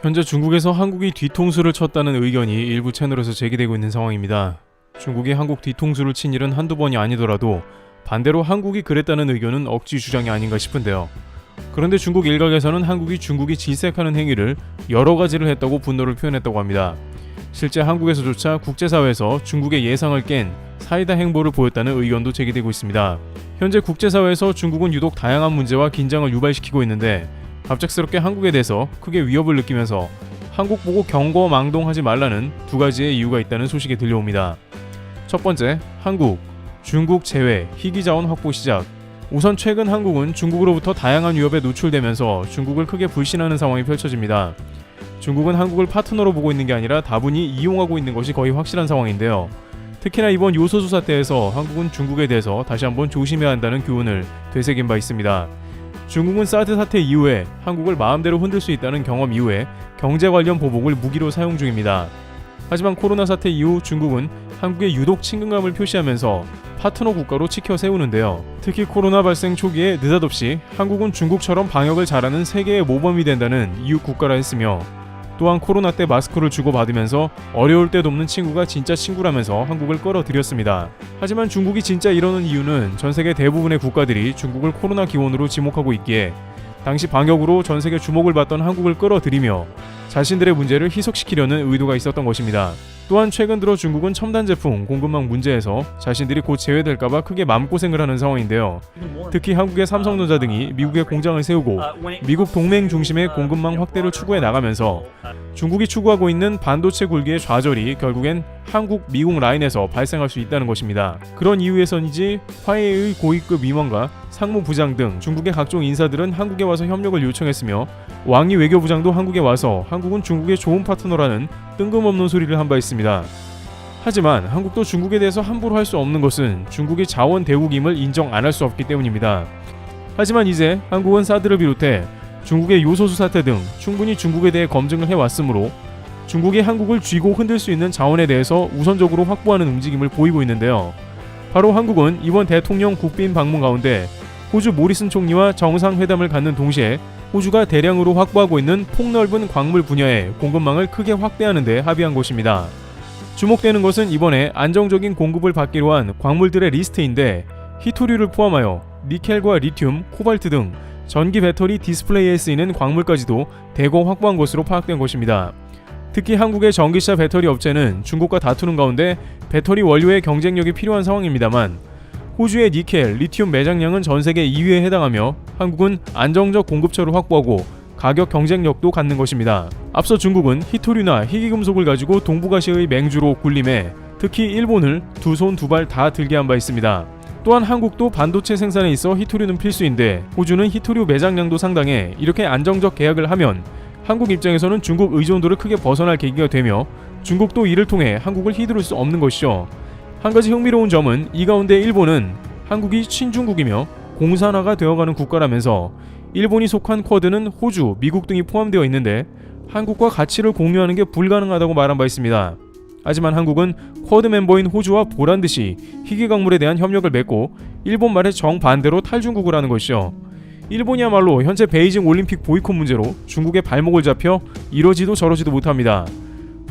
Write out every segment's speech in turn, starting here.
현재 중국에서 한국이 뒤통수를 쳤다는 의견이 일부 채널에서 제기되고 있는 상황입니다. 중국이 한국 뒤통수를 친 일은 한두 번이 아니더라도 반대로 한국이 그랬다는 의견은 억지 주장이 아닌가 싶은데요. 그런데 중국 일각에서는 한국이 중국이 질색하는 행위를 여러 가지를 했다고 분노를 표현했다고 합니다. 실제 한국에서조차 국제사회에서 중국의 예상을 깬 사이다 행보를 보였다는 의견도 제기되고 있습니다. 현재 국제사회에서 중국은 유독 다양한 문제와 긴장을 유발시키고 있는데 갑작스럽게 한국에 대해서 크게 위협을 느끼면서 한국 보고 경거망동하지 말라는 두 가지의 이유가 있다는 소식이 들려옵니다. 첫 번째, 한국, 중국 제외, 희귀자원 확보 시작. 우선 최근 한국은 중국으로부터 다양한 위협에 노출되면서 중국을 크게 불신하는 상황이 펼쳐집니다. 중국은 한국을 파트너로 보고 있는 게 아니라 다분히 이용하고 있는 것이 거의 확실한 상황인데요. 특히나 이번 요소수 사태에서 한국은 중국에 대해서 다시 한번 조심해야 한다는 교훈을 되새긴 바 있습니다. 중국은 사드 사태 이후에 한국을 마음대로 흔들 수 있다는 경험 이후에 경제 관련 보복을 무기로 사용 중입니다. 하지만 코로나 사태 이후 중국은 한국에 유독 친근감을 표시하면서 파트너 국가로 치켜 세우는데요. 특히 코로나 발생 초기에 느닷없이 한국은 중국처럼 방역을 잘하는 세계의 모범이 된다는 이웃 국가라 했으며, 또한 코로나 때 마스크를 주고받으면서 어려울 때 돕는 친구가 진짜 친구라면서 한국을 끌어들였습니다. 하지만 중국이 진짜 이러는 이유는 전세계 대부분의 국가들이 중국을 코로나 기원으로 지목하고 있기에 당시 방역으로 전세계 주목을 받던 한국을 끌어들이며 자신들의 문제를 희석시키려는 의도가 있었던 것입니다. 또한 최근 들어 중국은 첨단 제품 공급망 문제에서 자신들이 곧 제외될까봐 크게 마음고생을 하는 상황인데요. 특히 한국의 삼성전자 등이 미국에 공장을 세우고 미국 동맹 중심의 공급망 확대를 추구해 나가면서 중국이 추구하고 있는 반도체 굴기의 좌절이 결국엔 한국, 미국 라인에서 발생할 수 있다는 것입니다. 그런 이유에서인지 화웨이의 고위급 임원과 상무부장 등 중국의 각종 인사들은 한국에 와서 협력을 요청했으며, 왕이 외교부장도 한국에 와서 한국은 중국의 좋은 파트너라는 뜬금없는 소리를 한 바 있습니다. 하지만 한국도 중국에 대해서 함부로 할 수 없는 것은 중국의 자원 대국임을 인정 안 할 수 없기 때문입니다. 하지만 이제 한국은 사드를 비롯해 중국의 요소수 사태 등 충분히 중국에 대해 검증을 해왔으므로 중국이 한국을 쥐고 흔들 수 있는 자원에 대해서 우선적으로 확보하는 움직임을 보이고 있는데요. 바로 한국은 이번 대통령 국빈 방문 가운데 호주 모리슨 총리와 정상회담을 갖는 동시에 호주가 대량으로 확보하고 있는 폭넓은 광물 분야의 공급망을 크게 확대하는 데 합의한 것입니다. 주목되는 것은 이번에 안정적인 공급을 받기로 한 광물들의 리스트인데, 히토류를 포함하여 니켈과 리튬, 코발트 등 전기 배터리 디스플레이에 쓰이는 광물까지도 대거 확보한 것으로 파악된 것입니다. 특히 한국의 전기차 배터리 업체는 중국과 다투는 가운데 배터리 원료의 경쟁력이 필요한 상황입니다만, 호주의 니켈, 리튬 매장량은 전 세계 2위에 해당하며 한국은 안정적 공급처를 확보하고 가격 경쟁력도 갖는 것입니다. 앞서 중국은 히토류나 희귀금속을 가지고 동북아시아의 맹주로 군림해 특히 일본을 두 손 두 발 다 들게 한 바 있습니다. 또한 한국도 반도체 생산에 있어 히토류는 필수인데 호주는 히토류 매장량도 상당해 이렇게 안정적 계약을 하면 한국 입장에서는 중국 의존도를 크게 벗어날 계기가 되며 중국도 이를 통해 한국을 휘두를 수 없는 것이죠. 한 가지 흥미로운 점은 이 가운데 일본은 한국이 친중국이며 공산화가 되어가는 국가라면서 일본이 속한 쿼드는 호주, 미국 등이 포함되어 있는데 한국과 가치를 공유하는 게 불가능하다고 말한 바 있습니다. 하지만 한국은 쿼드 멤버인 호주와 보란듯이 희귀광물에 대한 협력을 맺고 일본 말에 정반대로 탈중국을 하는 것이죠. 일본이야말로 현재 베이징 올림픽 보이콧 문제로 중국의 발목을 잡혀 이러지도 저러지도 못합니다.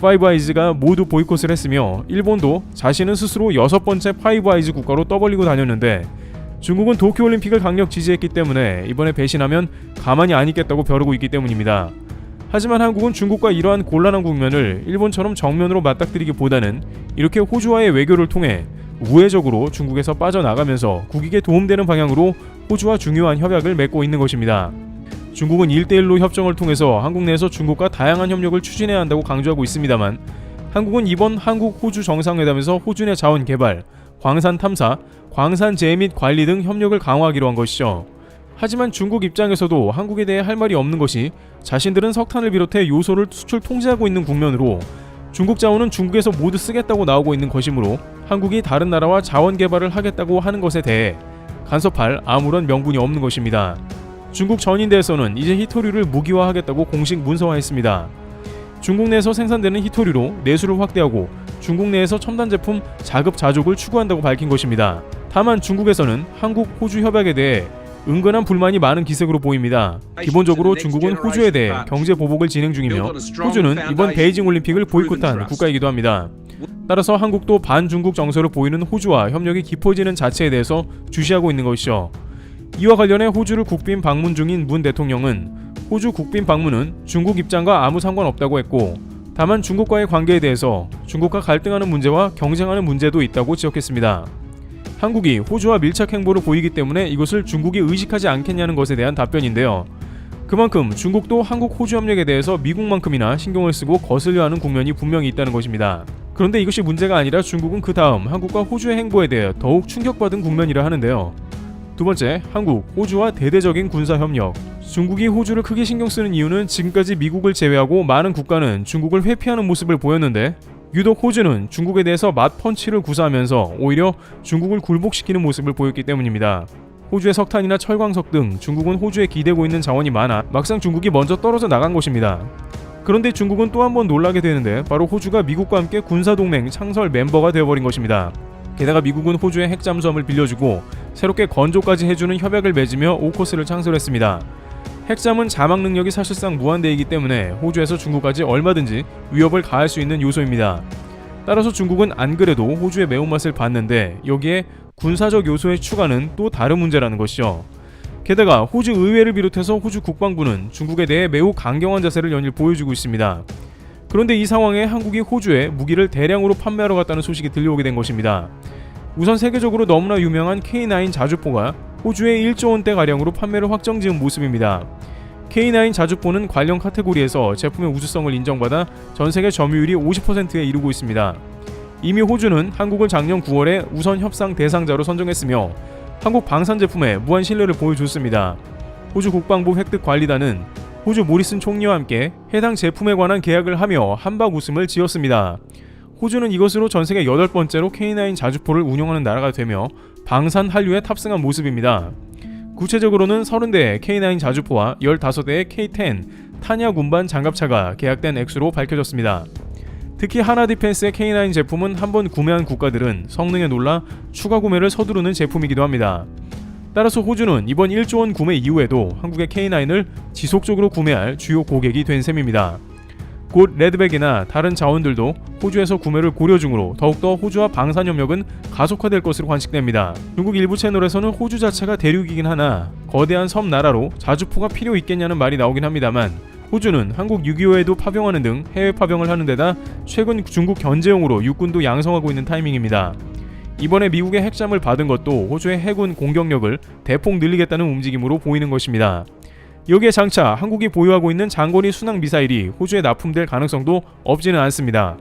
파이브아이즈가 모두 보이콧을 했으며 일본도 자신은 스스로 6번째 파이브아이즈 국가로 떠벌리고 다녔는데 중국은 도쿄올림픽을 강력 지지했기 때문에 이번에 배신하면 가만히 안 있겠다고 벼르고 있기 때문입니다. 하지만 한국은 중국과 이러한 곤란한 국면을 일본처럼 정면으로 맞닥뜨리기보다는 이렇게 호주와의 외교를 통해 우회적으로 중국에서 빠져나가면서 국익에 도움되는 방향으로 호주와 중요한 협약을 맺고 있는 것입니다. 중국은 1대1로 협정을 통해서 한국 내에서 중국과 다양한 협력을 추진해야 한다고 강조하고 있습니다만, 한국은 이번 한국-호주 정상회담에서 호주 내 자원 개발, 광산 탐사, 광산 재해 및 관리 등 협력을 강화하기로 한 것이죠. 하지만 중국 입장에서도 한국에 대해 할 말이 없는 것이 자신들은 석탄을 비롯해 요소를 수출 통제하고 있는 국면으로 중국 자원은 중국에서 모두 쓰겠다고 나오고 있는 것이므로 한국이 다른 나라와 자원 개발을 하겠다고 하는 것에 대해 간섭할 아무런 명분이 없는 것입니다. 중국 전인대에서는 이제 히토류를 무기화하겠다고 공식 문서화했습니다. 중국 내에서 생산되는 히토류로 내수를 확대하고 중국 내에서 첨단 제품 자급자족을 추구한다고 밝힌 것입니다. 다만 중국에서는 한국, 호주 협약에 대해 은근한 불만이 많은 기색으로 보입니다. 기본적으로 중국은 호주에 대해 경제 보복을 진행 중이며 호주는 이번 베이징 올림픽을 보이콧한 국가이기도 합니다. 따라서 한국도 반중국 정서를 보이는 호주와 협력이 깊어지는 자체에 대해서 주시하고 있는 것이죠. 이와 관련해 호주를 국빈 방문 중인 문 대통령은 호주 국빈 방문은 중국 입장과 아무 상관없다고 했고, 다만 중국과의 관계에 대해서 중국과 갈등하는 문제와 경쟁하는 문제도 있다고 지적했습니다. 한국이 호주와 밀착 행보를 보이기 때문에 이것을 중국이 의식하지 않겠냐는 것에 대한 답변인데요. 그만큼 중국도 한국 호주 협력에 대해서 미국만큼이나 신경을 쓰고 거슬려 하는 국면이 분명히 있다는 것입니다. 그런데 이것이 문제가 아니라 중국은 그 다음 한국과 호주의 행보에 대해 더욱 충격받은 국면이라 하는데요. 두 번째, 한국, 호주와 대대적인 군사협력. 중국이 호주를 크게 신경 쓰는 이유는 지금까지 미국을 제외하고 많은 국가는 중국을 회피하는 모습을 보였는데, 유독 호주는 중국에 대해서 맞펀치를 구사하면서 오히려 중국을 굴복시키는 모습을 보였기 때문입니다. 호주의 석탄이나 철광석 등 중국은 호주에 기대고 있는 자원이 많아 막상 중국이 먼저 떨어져 나간 것입니다. 그런데 중국은 또 한 번 놀라게 되는데, 바로 호주가 미국과 함께 군사동맹 창설 멤버가 되어버린 것입니다. 게다가 미국은 호주의 핵잠수함을 빌려주고 새롭게 건조까지 해주는 협약을 맺으며 오커스를 창설했습니다. 핵잠은 자막 능력이 사실상 무한대이기 때문에 호주에서 중국까지 얼마든지 위협을 가할 수 있는 요소입니다. 따라서 중국은 안 그래도 호주의 매운맛을 봤는데, 여기에 군사적 요소의 추가는 또 다른 문제라는 것이죠. 게다가 호주 의회를 비롯해서 호주 국방부는 중국에 대해 매우 강경한 자세를 연일 보여주고 있습니다. 그런데 이 상황에 한국이 호주에 무기를 대량으로 판매하러 갔다는 소식이 들려오게 된 것입니다. 우선 세계적으로 너무나 유명한 K9 자주포가 호주에 1조 원대가량으로 판매를 확정지은 모습입니다. K9 자주포는 관련 카테고리에서 제품의 우수성을 인정받아 전세계 점유율이 50%에 이르고 있습니다. 이미 호주는 한국을 작년 9월에 우선 협상 대상자로 선정했으며 한국 방산 제품에 무한 신뢰를 보여줬습니다. 호주 국방부 획득관리단은 호주 모리슨 총리와 함께 해당 제품에 관한 계약을 하며 한박 웃음을 지었습니다. 호주는 이것으로 전세계 8번째로 K9 자주포를 운영하는 나라가 되며 방산 한류에 탑승한 모습입니다. 구체적으로는 30대의 K9 자주포와 15대의 K10 탄약 운반 장갑차가 계약된 액수로 밝혀졌습니다. 특히 하나디펜스의 K9 제품은 한번 구매한 국가들은 성능에 놀라 추가 구매를 서두르는 제품이기도 합니다. 따라서 호주는 이번 1조 원 구매 이후에도 한국의 K9을 지속적으로 구매할 주요 고객이 된 셈입니다. 곧 레드백이나 다른 자원들도 호주에서 구매를 고려 중으로 더욱더 호주와 방산협력은 가속화될 것으로 관측됩니다. 중국 일부 채널에서는 호주 자체가 대륙이긴 하나 거대한 섬나라로 자주포가 필요 있겠냐는 말이 나오긴 합니다만, 호주는 한국 6.25에도 파병하는 등 해외 파병을 하는 데다 최근 중국 견제용으로 육군도 양성하고 있는 타이밍입니다. 이번에 미국의 핵잠을 받은 것도 호주의 해군 공격력을 대폭 늘리겠다는 움직임으로 보이는 것입니다. 여기에 장차 한국이 보유하고 있는 장거리 순항 미사일이 호주에 납품될 가능성도 없지는 않습니다.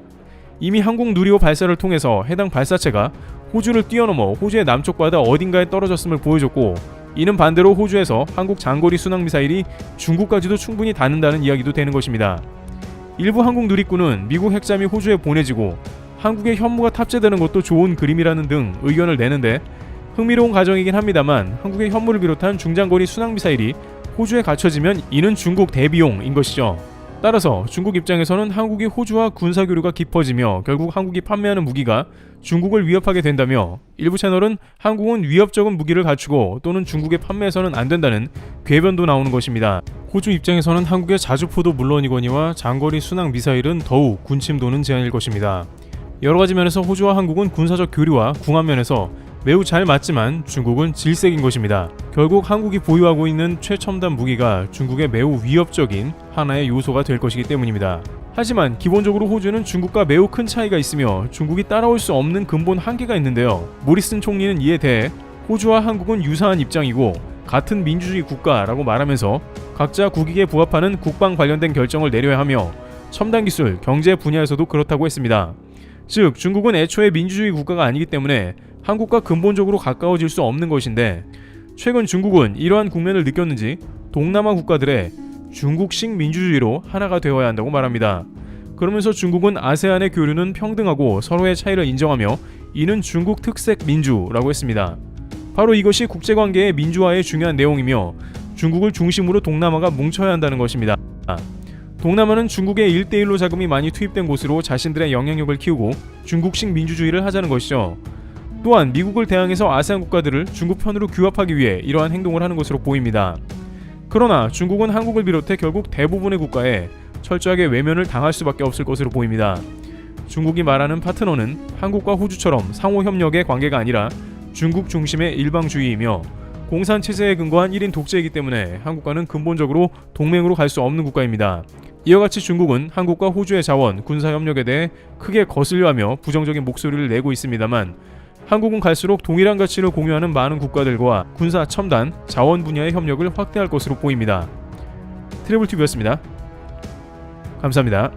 이미 한국 누리호 발사를 통해서 해당 발사체가 호주를 뛰어넘어 호주의 남쪽 바다 어딘가에 떨어졌음을 보여줬고, 이는 반대로 호주에서 한국 장거리 순항 미사일이 중국까지도 충분히 닿는다는 이야기도 되는 것입니다. 일부 한국 누리꾼은 미국 핵잠이 호주에 보내지고 한국의 현무가 탑재되는 것도 좋은 그림이라는 등 의견을 내는데, 흥미로운 가정이긴 합니다만 한국의 현무를 비롯한 중장거리 순항 미사일이 호주에 갖춰지면 이는 중국 대비용인 것이죠. 따라서 중국 입장에서는 한국이 호주와 군사교류가 깊어지며 결국 한국이 판매하는 무기가 중국을 위협하게 된다며, 일부 채널은 한국은 위협적인 무기를 갖추고 또는 중국에 판매해서는 안 된다는 궤변도 나오는 것입니다. 호주 입장에서는 한국의 자주포도 물론이거니와 장거리 순항 미사일은 더욱 군침도는 제안일 것입니다. 여러가지 면에서 호주와 한국은 군사적 교류와 궁합 면에서 매우 잘 맞지만 중국은 질색인 것입니다. 결국 한국이 보유하고 있는 최첨단 무기가 중국의 매우 위협적인 하나의 요소가 될 것이기 때문입니다. 하지만 기본적으로 호주는 중국과 매우 큰 차이가 있으며 중국이 따라올 수 없는 근본 한계가 있는데요. 모리슨 총리는 이에 대해 호주와 한국은 유사한 입장이고 같은 민주주의 국가라고 말하면서 각자 국익에 부합하는 국방 관련된 결정을 내려야 하며 첨단 기술, 경제 분야에서도 그렇다고 했습니다. 즉 중국은 애초에 민주주의 국가가 아니기 때문에 한국과 근본적으로 가까워질 수 없는 것인데, 최근 중국은 이러한 국면을 느꼈는지 동남아 국가들의 중국식 민주주의로 하나가 되어야 한다고 말합니다. 그러면서 중국은 아세안의 교류는 평등하고 서로의 차이를 인정하며 이는 중국 특색 민주라고 했습니다. 바로 이것이 국제관계의 민주화의 중요한 내용이며 중국을 중심으로 동남아가 뭉쳐야 한다는 것입니다. 동남아는 중국의 1대1로 자금이 많이 투입된 곳으로 자신들의 영향력을 키우고 중국식 민주주의를 하자는 것이죠. 또한 미국을 대항해서 아세안 국가들을 중국 편으로 규합하기 위해 이러한 행동을 하는 것으로 보입니다. 그러나 중국은 한국을 비롯해 결국 대부분의 국가에 철저하게 외면을 당할 수밖에 없을 것으로 보입니다. 중국이 말하는 파트너는 한국과 호주처럼 상호협력의 관계가 아니라 중국 중심의 일방주의이며 공산체제에 근거한 1인 독재이기 때문에 한국과는 근본적으로 동맹으로 갈 수 없는 국가입니다. 이와 같이 중국은 한국과 호주의 자원, 군사협력에 대해 크게 거슬려하며 부정적인 목소리를 내고 있습니다만 한국은 갈수록 동일한 가치를 공유하는 많은 국가들과 군사 첨단, 자원 분야의 협력을 확대할 것으로 보입니다. 트래블TV였습니다. 감사합니다.